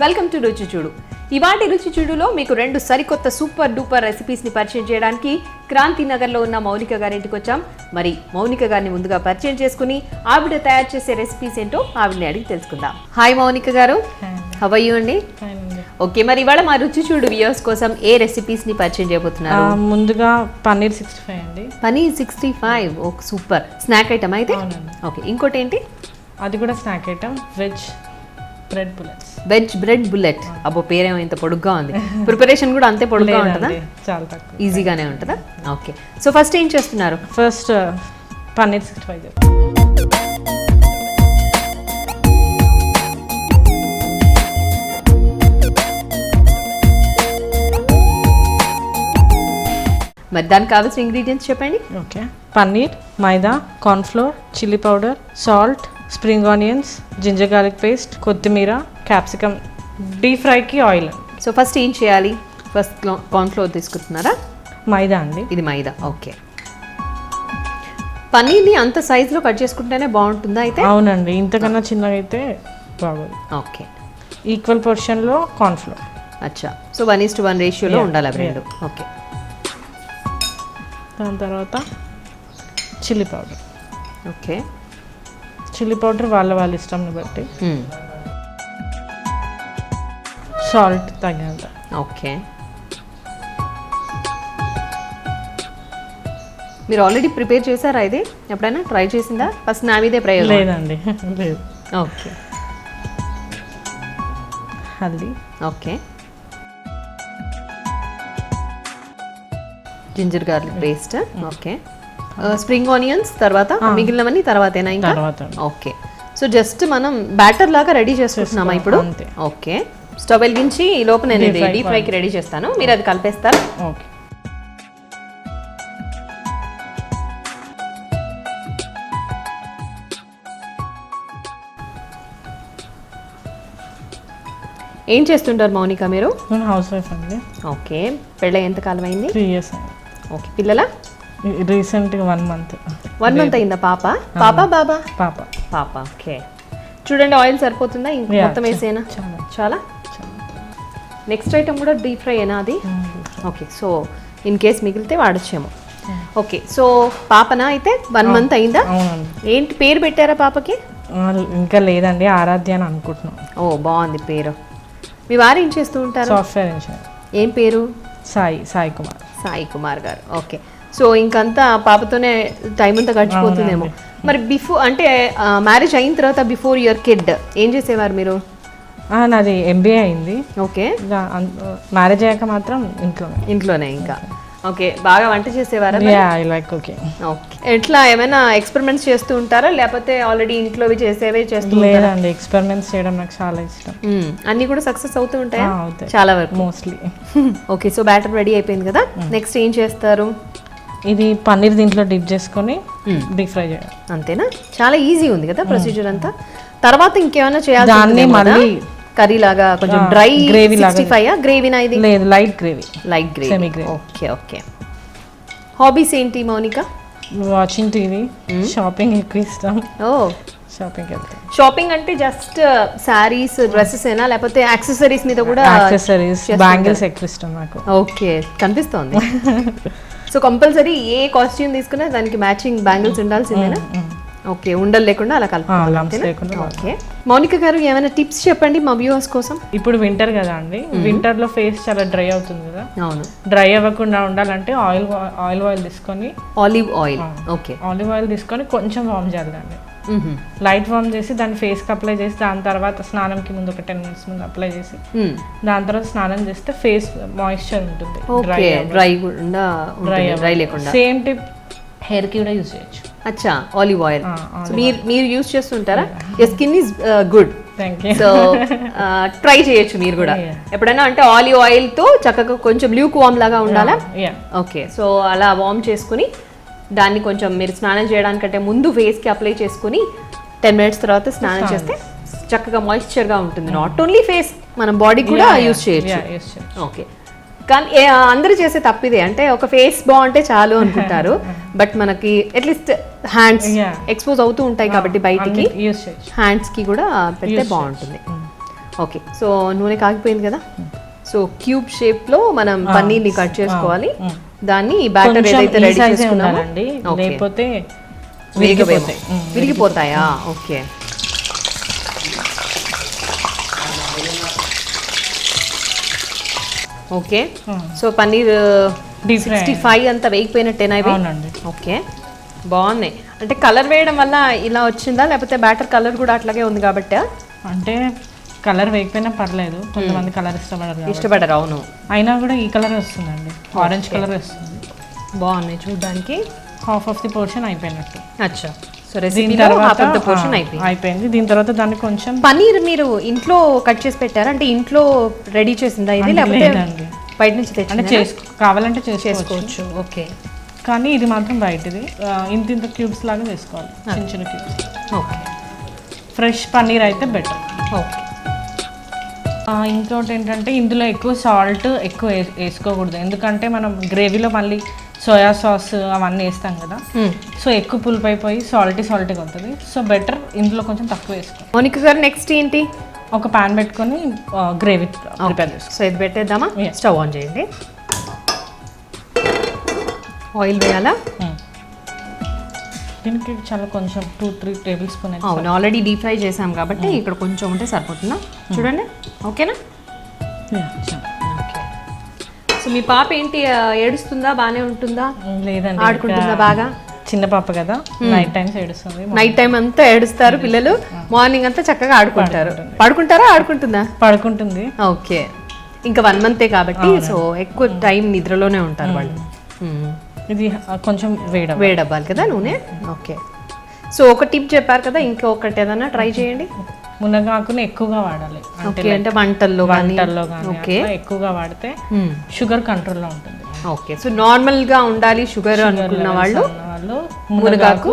Welcome to రుచి చూడు. ఇవాటి రుచి చూడులో మీకు రెండు సరికొత్త సూపర్ డూపర్ రెసిపీస్ని పరిచయం చేయడానికి క్రాంతి నగర్లో ఉన్న మౌనిక గారింటికి వచ్చాం. మరి మౌనిక గారిని ముందుగా పరిచయం చేసుకుని ఆవిడ తయారు చేసే రెసిపీస్ ఏంటో ఆవిడని అడిగి తెలుసుకుందాం. హాయ్ మౌనిక గారు, హౌ ఆర్ యు అండి? ఓకే, మరి ఇవాళ మా రుచి చూడు వ్యూవర్స్ కోసం ఏ రెసిపీస్ని పరిచయం చేయబోతున్నారు? ముందుగా పన్నీర్ 65 అండి. Paneer 65, okay super. Snack item అయితే? ఓకే, ఇంకోటి ఏంటి? అది కూడా snack item, veg bread bullets. Veg bread bullet, అబ్బో పేరేమో ఇంత పొడుగ్గా ఉంది. ప్రిపరేషన్ కూడా అంతే పొడుగ్గా ఉంటుందా? చాలా తక్కువ, ఈజీగానే ఉంటుందా? ఓకే, సో ఫస్ట్ ఏం చేస్తున్నారు? ఫస్ట్ పన్నీర్ 65. మరి దానికి కావాల్సిన ఇంగ్రీడియంట్స్ చెప్పండి. Okay, paneer, maida, cornflour, chilli powder, salt, spring onions, ginger garlic paste, కొత్తిమీర, క్యాప్సికమ్, డీప్ ఫ్రైకి ఆయిల్. సో ఫస్ట్ ఏం చేయాలి? ఫస్ట్ కార్న్ఫ్లోర్ తీసుకుంటున్నారా? మైదా అండి. ఇది మైదా. ఓకే, పన్నీర్ని అంత సైజులో కట్ చేసుకుంటేనే బాగుంటుందా అయితే? అవునండి, ఇంతకన్నా చిన్నగా అయితే బాగోదు. ఓకే, ఈక్వల్ పోర్షన్లో కార్న్ఫ్లోర్. అచ్చా, సో 1:1 రేషియోలో ఉండాలి అవి రెండు. ఓకే, దాని తర్వాత chilli powder. Okay, chilli powder వాళ్ళ ఇష్టంని బట్టి. సాల్ట్ తగినంత. ఓకే, మీరు ఆల్రెడీ ప్రిపేర్ చేశారా ఇది? ఎప్పుడైనా ట్రై చేసిందా? ఫస్ట్ నా మీదే ప్రయోగం? లేదండి, లేదు. Okay, haldi. Okay, ginger garlic paste. Okay, spring onions తర్వాత మిగిలినవన్నీ తర్వాతేనా ఇంకా? తర్వాత. ఓకే, సో జస్ట్ మనం బ్యాటర్ లాగా రెడీ చేసుకుంటున్నామా ఇప్పుడు? ఓకే, స్టవ్ వెలిగించి ఈ లోపు నేను ఇది డీప్ ఫ్రైకి రెడీ చేస్తాను, మీరు అది కలిపేస్తారు. ఓకే, ఏం చేస్తుంటారు మౌనిక మీరు? నేను హౌస్ వైఫ్ అండి. ఓకే, పెళ్ళి ఎంత కాలం అయింది? 3 years అయింది. ఓకే, పిల్లల? రీసెంట్గా 1 month. 1 month అయిందా? పాప బాబా? పాప. ఓకే, చూడండి ఆయిల్ సరిపోతుందా? ఇంకా మొత్తం వేసేనా? చాలా. నెక్స్ట్ ఐటమ్ కూడా డీప్ ఫ్రై అయినా అది? ఓకే, సో ఇన్ కేస్ మిగిలితే వాడచ్చేమో. ఓకే, సో పాపనా అయితే 1 month అయిందా? ఏంటి పేరు పెట్టారా పాపకి? ఇంకా లేదండి, ఆరాధ్య అని అనుకుంటున్నాం. ఓ బాగుంది పేరు. మీ వారు ఏం చేస్తూ ఉంటారు? Software engineer. ఏం పేరు? సాయి కుమార్. సాయి కుమార్ గారు. ఓకే, సో ఇంకంతా పాపతోనే టైం అంతా గడిచిపోతుందేమో. మరి బిఫోర్ అంటే మ్యారేజ్ అయిన తర్వాత బిఫోర్ యువర్ కిడ్ ఏం చేసేవారు మీరు? నాది MBA అయింది. ఓకే, మ్యారేజ్ అయ్యాక మాత్రం ఇంట్లోనే ఇంకా. ఓకే, బాగా వంట చేసేవారా? I like cooking. ఓకే, ఎట్లా ఏమైనా ఎక్స్పెరిమెంట్స్ చేస్తూ ఉంటారా లేకపోతే ఆల్రెడీ ఇంట్లోవి చేసేవే చేస్తూ ఉంటారా? లేదండి, ఎక్స్పెరిమెంట్స్ చేయడం నాకు చాలా ఇష్టం. అన్ని కూడా సక్సెస్ అవుతూ ఉంటాయా? అవుతాయి చాలా వరకు, mostly. Okay, so batter ready అయిపోయింది కదా, నెక్స్ట్ ఏం చేస్తారు? ఇది పన్నీర్ దీంట్లో డిప్ చేసుకొని డీప్ ఫ్రై చేయాలి. అంతేనా? చాలా ఈజీ ఉంది కదా ప్రొసీజర్ అంతా. తర్వాత ఇంకేమైనా చేయాలి? దాన్ని మళ్ళీ కర్రీ లాగా కొంచెం డ్రై గ్రేవీ లాగా. 65 గ్రేవీనా ఇది? లేదు, light gravy. Semi gravy. Okay okay, hobbies ఏంటి మౌనిక? వాచింగ్ టీవీ, షాపింగ్ ఎక్కువ ఇష్టం. ఓ, షాపింగ్ వెళ్తాం. షాపింగ్ అంటే జస్ట్ శారీస్ డ్రెస్సెస్ ఏనా లేకపోతే యాక్సెసరీస్ మీద కూడా? యాక్సెసరీస్, బ్యాంగిల్స్ ఎక్కువ ఇష్టం నాకు. ఓకే, కనిపిస్తోంది. సో కంపల్సరీ ఏ కాస్ట్యూమ్ తీసుకున్నా దానికి మ్యాచింగ్ బ్యాంగిల్స్ ఉండాల్సిందేనా? ఓకే, ఉండలు లేకుండా అలా కలుపుకోవాలి. ఓకే, మౌనిక గారు ఏమైనా టిప్స్ చెప్పండి మా వ్యూవర్స్ కోసం. ఇప్పుడు వింటర్ కదా అండి, వింటర్ లో ఫేస్ చాలా డ్రై అవుతుంది కదా. అవును, డ్రై అవ్వకుండా ఉండాలంటే ఆయిల్ తీసుకొని, olive oil. Okay, olive oil తీసుకొని కొంచెం వార్మ్ చేయాలండి. లైట్ వార్మ్ చేసి దాన్ని ఫేస్ కి అప్లై చేసి దాని తర్వాత స్నానంకి ముందు ఒక 10 minutes ముందు అప్లై చేసి దాని తర్వాత స్నానం చేస్తే ఫేస్ మాయిశ్చర్ ఉంటుంది. డ్రై లేకుండా. సేమ్ టిప్ హెయిర్ కి కూడా యూజ్ చేయొచ్చు. అచ్చా, ఆలివ్ ఆయిల్ మీరు యూజ్ చేస్తుంటారా? Skin is good, so try చేయొచ్చు మీరు కూడా ఎప్పుడైనా. అంటే ఆలివ్ ఆయిల్ తో చక్కగా కొంచెం ల్యూక్ వార్మ్ లాగా ఉండాలా? ఓకే, సో అలా వార్మ్ చేసుకుని దాన్ని కొంచెం మీరు స్నానం చేయడానికంటే ముందు ఫేస్ కి అప్లై చేసుకుని 10 minutes తర్వాత స్నానం చేస్తే చక్కగా మాయిశ్చర్ గా ఉంటుంది. నాట్ ఓన్లీ ఫేస్, మనం బాడీ కూడా యూజ్ చేయొచ్చు. ఓకే, కానీ అందరూ చేసే తప్పిదే, అంటే ఒక ఫేస్ బాగుంటే చాలు అనుకుంటారు, బట్ మనకి అట్లీస్ట్ హ్యాండ్స్ ఎక్స్పోజ్ అవుతూ ఉంటాయి కాబట్టి బయటికి హ్యాండ్స్ కి కూడా పెడితే బాగుంటుంది. ఓకే, సో నూనె కాగిపోయింది కదా. సో క్యూబ్ షేప్ లో మనం పన్నీర్ని కట్ చేసుకోవాలి. దాన్ని బ్యాటర్ ఏదైతే రెడీ చేసుకున్నామో లేకపోతే విరిగిపోతాయా? Okay, okay. సో పన్నీర్ 65 అంతా వేగిపోయినట్టేనా ఇవి? ఓకే, బాగున్నాయి. అంటే కలర్ వేయడం వల్ల ఇలా వచ్చిందా, లేకపోతే బ్యాటర్ కలర్ కూడా అట్లాగే ఉంది కాబట్టి? అంటే కలర్ వేయకపోయినా పర్లేదు, కొంతమంది కలర్ ఇష్టపడరు. అవును, అయినా కూడా ఈ కలర్ వస్తుందండి, ఆరెంజ్ కలర్ వస్తుంది. బాగున్నాయి చూడడానికి. హాఫ్ ఆఫ్ ది పోర్షన్ అయిపోయినట్టు. అచ్చా, సో దీని తర్వాత పోర్షన్ అయిపోయింది. దీని తర్వాత దాన్ని కొంచెం పన్నీర్ మీరు ఇంట్లో కట్ చేసి పెట్టారా? అంటే ఇంట్లో రెడీ చేసిందా ఇది, లేకపోతే బయట నుంచి తెచ్చి కావాలంటే చేసుకోవచ్చు? ఓకే, కానీ ఇది మాత్రం బయటది. ఇంత క్యూబ్స్ లాగా వేసుకోవాలి, చిన్న చిన్న క్యూబ్స్. ఓకే, ఫ్రెష్ పన్నీర్ అయితే బెటర్. ఓకే. ఇంకోటి ఏంటంటే ఇందులో ఎక్కువ సాల్ట్ ఎక్కువ వేసుకోకూడదు, ఎందుకంటే మనం గ్రేవీలో మళ్ళీ సోయా సాస్ అవన్నీ వేస్తాం కదా, సో ఎక్కువ పులుపు అయిపోయి సాల్టీగా అవుతుంది. సో బెటర్ ఇందులో కొంచెం తక్కువ వేసుకో. మోనికా గారు, నెక్స్ట్ ఏంటి? ఒక ప్యాన్ పెట్టుకొని గ్రేవీ ప్రిపేర్ చేసుకో. సో ఇది పెట్టేద్దామా? స్టవ్ ఆన్ చేయండి. ఆయిల్ వేయాలా? దీనికి చాలా కొంచెం 2-3 టేబుల్ స్పూన్. అవును, ఆల్రెడీ డీప్ ఫ్రై చేసాం కాబట్టి ఇక్కడ కొంచెం ఉంటే సరిపోతుందా? చూడండి, ఓకేనా? సో మీ పాప ఏంటి, ఏడుస్తుందా, బాగానే ఉంటుందా? లేదండి, ఆడుకుంటుందా బాగా? చిన్న పాప కదా, నైట్ టైమ్స్ ఏడుస్తుంది. నైట్ టైం అంతా ఏడుస్తారు పిల్లలు, మార్నింగ్ అంతా చక్కగా ఆడుకుంటారు. పడుకుంటారా, ఆడుకుంటుందా? పడుకుంటుంది. ఓకే, ఇంకా 1 month కాబట్టి సో ఎక్కువ టైం నిద్రలోనే ఉంటారు వాళ్ళు. ఇది కొంచెం వేడవ్వాలి కదా నూనె. ఓకే, సో ఒక టిప్ చెప్పారు కదా, ఇంకొకటి ఏదైనా ట్రై చేయండి. మునగాకుని ఎక్కువగా వాడాలి, అంటే వంటల్లో కానీ ఎక్కువగా వాడితే షుగర్ కంట్రోల్లో ఉంటుంది. ఓకే, సో నార్మల్ గా ఉండాలి షుగర్ అనుకున్న వాళ్ళు మునగాకు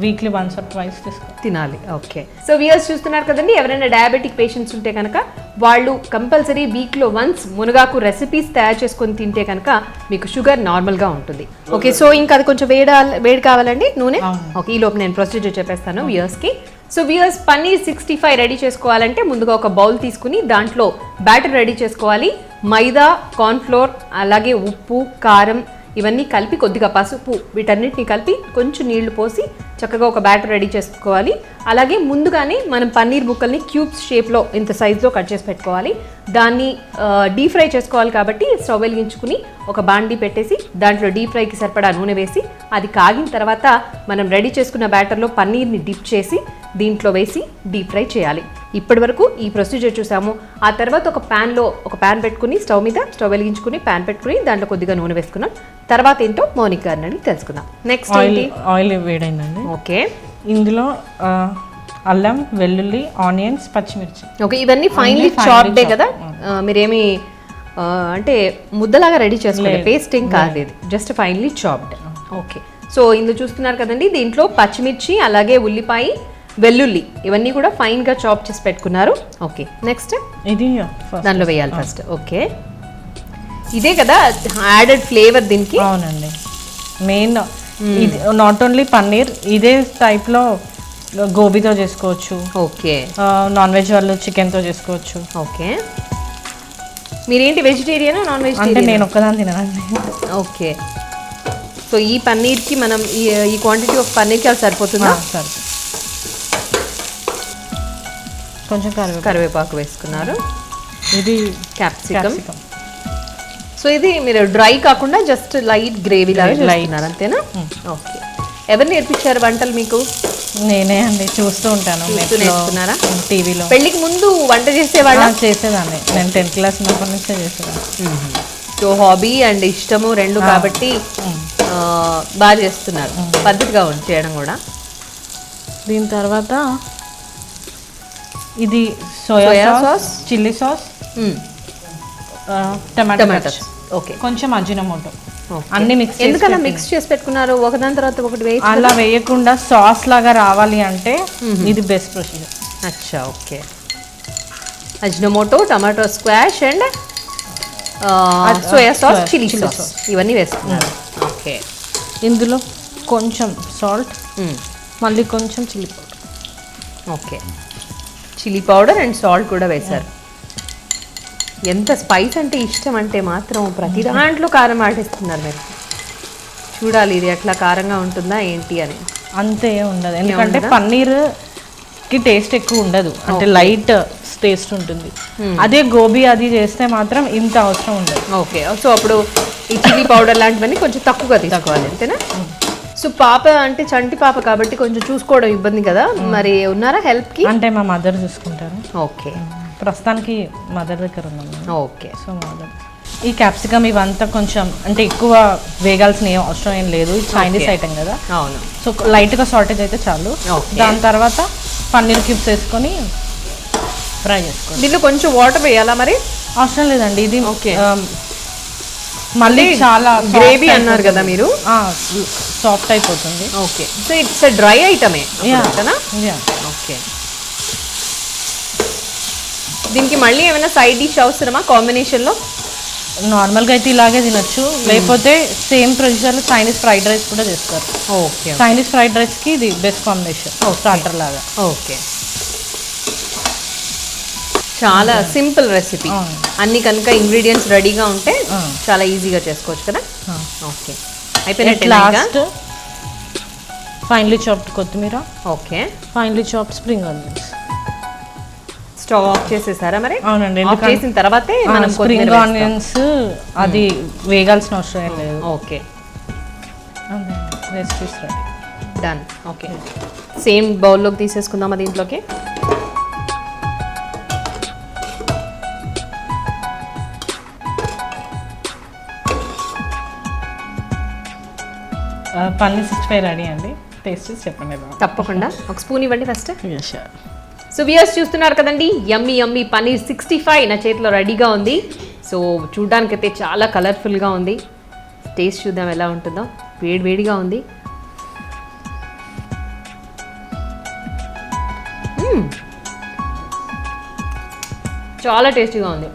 వీక్లీ 1 or 2 తినాలి. ఓకే, సో వ్యూయర్స్ చూస్తున్నారు కదండి, ఎవరైనా డయాబెటిక్ పేషెంట్స్ ఉంటే కనుక వాళ్ళు కంపల్సరీ వీక్లో వన్స్ మునగాకు రెసిపీస్ తయారు చేసుకొని తింటే కనుక మీకు షుగర్ నార్మల్గా ఉంటుంది. ఓకే, సో ఇంకా అది కొంచెం వేడి కావాలండి నూనె. ఓకే, ఈ లోపు నేను ప్రొసీజర్ చెప్పేస్తాను వ్యూయర్స్కి. సో వ్యూయర్స్, పన్నీర్ 65 రెడీ చేసుకోవాలంటే ముందుగా ఒక బౌల్ తీసుకుని దాంట్లో బ్యాటర్ రెడీ చేసుకోవాలి. మైదా, కార్న్ఫ్లోర్, అలాగే ఉప్పు, కారం ఇవన్నీ కలిపి, కొద్దిగా పసుపు, వీటన్నిటిని కలిపి కొంచెం నీళ్లు పోసి చక్కగా ఒక బ్యాటర్ రెడీ చేసుకోవాలి. అలాగే ముందుగానే మనం పన్నీర్ ముక్కల్ని క్యూబ్స్ షేప్లో ఇంత సైజులో కట్ చేసి పెట్టుకోవాలి. దాన్ని డీప్ ఫ్రై చేసుకోవాలి కాబట్టి స్టవ్ వెలిగించుకుని ఒక బాండీ పెట్టేసి దాంట్లో డీప్ ఫ్రైకి సరిపడా నూనె వేసి అది కాగిన తర్వాత మనం రెడీ చేసుకున్న బ్యాటర్లో పన్నీర్ని డిప్ చేసి దీంట్లో వేసి డీప్ ఫ్రై చేయాలి. ఇప్పటి వరకు ఈ ప్రొసీజర్ చూసాము. ఆ తర్వాత ఒక ప్యాన్ పెట్టుకుని స్టవ్ వెలిగించుకుని ప్యాన్ పెట్టుకుని దాంట్లో కొద్దిగా నూనె వేసుకున్నాం. తర్వాత ఏంటో మౌనిక గారిని తెలుసుకుందాం. Next oil వేడైందండి. ఓకే, ఇందులో అల్లం, వెల్లుల్లి, ఆనియన్స్, పచ్చిమిర్చి. ఓకే, ఇవన్నీ ఫైన్లీ చాప్డే కదా, మీరేమి అంటే ముద్దలాగా రెడీ చేసుకోవాలి, పేస్టింగ్ కాదు, ఇది just finely chopped. Okay, so ఇందులో చూస్తున్నారు కదండి, దీంట్లో పచ్చిమిర్చి, అలాగే ఉల్లిపాయ, వెల్లుల్లి ఇవన్నీ కూడా ఫైన్ గా చాప్ చేసి పెట్టుకున్నారు. ఓకే, నెక్స్ట్ ఇది దానిలో వేయాలి ఫస్ట్. ఓకే, ఇదే కదా యాడెడ్ ఫ్లేవర్ దీనికి. అవునండి, మెయిన్ ఇది. నాట్ ఓన్లీ పన్నీర్, ఇదే టైప్ లో గోబీతో చేసుకోవచ్చు. ఓకే, నాన్ వెజ్ వాళ్ళు చికెన్తో చేసుకోవచ్చు. ఓకే, మీరేంటి వెజిటేరియనా నాన్ వెజిటేరియన్? అంటే నేను ఒక్కదాన్ని తిననండి. ఓకే, సో ఈ పన్నీర్కి మనం ఈ క్వాంటిటీ ఆఫ్ పన్నీర్కి అది సరిపోతుందా? సరే, కొంచెం కరివేపాకు వేసుకున్నారు. ఇది క్యాప్సికమ్. సో ఇది మీరు డ్రై కాకుండా జస్ట్ లైట్ గ్రేవీ లాగా చేస్తున్నారు అంతేనా? ఓకే, ఎవరు నేర్పించారు వంటలు మీకు? నేనే అండి, చూస్తూ ఉంటాను. నేర్చుకున్నారా? టీవీలో. పెళ్ళికి ముందు వంట చేసేవాళ్ళ? చేసేదాన్ని, నేను 10th క్లాస్ ఉన్నప్పటి నుంచే చేసేదాన్ని. సో హాబీ అండ్ ఇష్టము రెండు కాబట్టి బాగా చేస్తున్నారు, పద్ధతిగా చేయడం కూడా. దీని తర్వాత ఇది soya sauce, chilli sauce, tomato sauce. Okay, కొంచెం అజినోమోటో, అన్ని మిక్స్. ఎందుకలా మిక్స్ చేసి పెట్టుకున్నారు ఒకదాని తర్వాత ఒకటి వేసి? అలా వేయకుండా సాస్ లాగా రావాలి అంటే ఇది బెస్ట్ ప్రొసీజర్. అచ్చా, okay. Ajinomoto, tomato squash and soya sauce, chilli sauce ఇవన్నీ వేసుకున్నారు. ఓకే, ఇందులో కొంచెం సాల్ట్, మళ్ళీ కొంచెం chilli powder. Okay, chilli powder and salt కూడా వేశారు. ఎంత స్పైస్ అంటే ఇష్టం అంటే మాత్రం ప్రతి దాంట్లో కారం ఆడిస్తున్నారు మీరు. చూడాలి ఇది ఎట్లా కారంగా ఉంటుందా ఏంటి అని. అంతే ఉండదు, ఎందుకంటే పన్నీర్కి టేస్ట్ ఎక్కువ ఉండదు, అంటే లైట్ టేస్ట్ ఉంటుంది. అదే గోబీ అది చేస్తే మాత్రం ఇంత అవసరం ఉండదు. ఓకే, సో అప్పుడు ఈ చిల్లీ పౌడర్ లాంటివన్నీ కొంచెం తక్కువగా తీసుకోవాలి అంతేనా? సో పాప అంటే చంటి పాప కాబట్టి కొంచెం చూసుకోవడం ఇబ్బంది కదా, మరి ఉన్నారా హెల్ప్కి? అంటే మా మదర్ చూసుకుంటారు. ఓకే, ప్రస్తుతానికి మదర్ దగ్గర ఉన్నాను. Okay, so mother. ఈ క్యాప్సికమ్ ఇవంతా కొంచెం అంటే ఎక్కువ వేగాల్సిన అవసరం ఏం లేదు, చైనీస్ ఐటమ్ కదా. అవును. సో లైట్గా సాల్టేజ్ అయితే చాలు. దాని తర్వాత పన్నీర్ క్యూబ్స్ వేసుకొని ఫ్రై చేసుకోండి. దీంట్లో కొంచెం వాటర్ వేయాలా మరి? అవసరం లేదండి, ఇది ఓకే. మళ్ళీ చాలా గ్రేవీ అన్నారు కదా మీరు, సాఫ్ట్ అయిపోతుంది. ఓకే, సో ఇట్స్ డ్రై ఐటమే ఓకే. దీనికి మళ్ళీ ఏమైనా సైడ్ డిష్ అవసరమా కాంబినేషన్లో? నార్మల్గా అయితే ఇలాగే తినొచ్చు, లేకపోతే సేమ్ ప్రొసీజర్లో చైనీస్ ఫ్రైడ్ రైస్ కూడా చేస్తారు. ఓకే, చైనీస్ ఫ్రైడ్ రైస్కి ఇది బెస్ట్ కాంబినేషన్ స్టార్టర్ లాగా. ఓకే, చాలా సింపుల్ రెసిపీ. అన్ని కనుక ఇంగ్రీడియంట్స్ రెడీగా ఉంటే చాలా ఈజీగా చేసుకోవచ్చు కదా. ఓకే, అయిపోయినట్టు. లాస్ట్ ఫైనలీ చాప్డ్ కొత్తిమీర. Okay, finally chopped spring onions. Stove off చేసేసారా మరి? అవునండి, ఆఫ్ చేసిన తర్వాతే మనం స్ప్రింగ్ ఆనియన్స్ అది వేగాల్సిన అవసరం ఏం లేదు. Okay, recipes ready, done. Okay, same బౌల్లోకి తీసేసుకుందామా దీంట్లోకి? పన్నీర్ 65 రెడీ అండి, టేస్ట్ చేసి చెప్పండి. తప్పకుండా, ఒక స్పూన్ ఇవ్వండి ఫస్ట్. షూర్. సో వ్యూయర్స్ చూస్తున్నారు కదండి, యమ్మీ యమ్మీ పన్నీర్ 65 నా చేతిలో రెడీగా ఉంది. సో చూడ్డానికైతే చాలా కలర్ఫుల్గా ఉంది. టేస్ట్ చూద్దాం ఎలా ఉంటుందో. వేడివేడిగా ఉంది. చాలా టేస్టీగా ఉంది.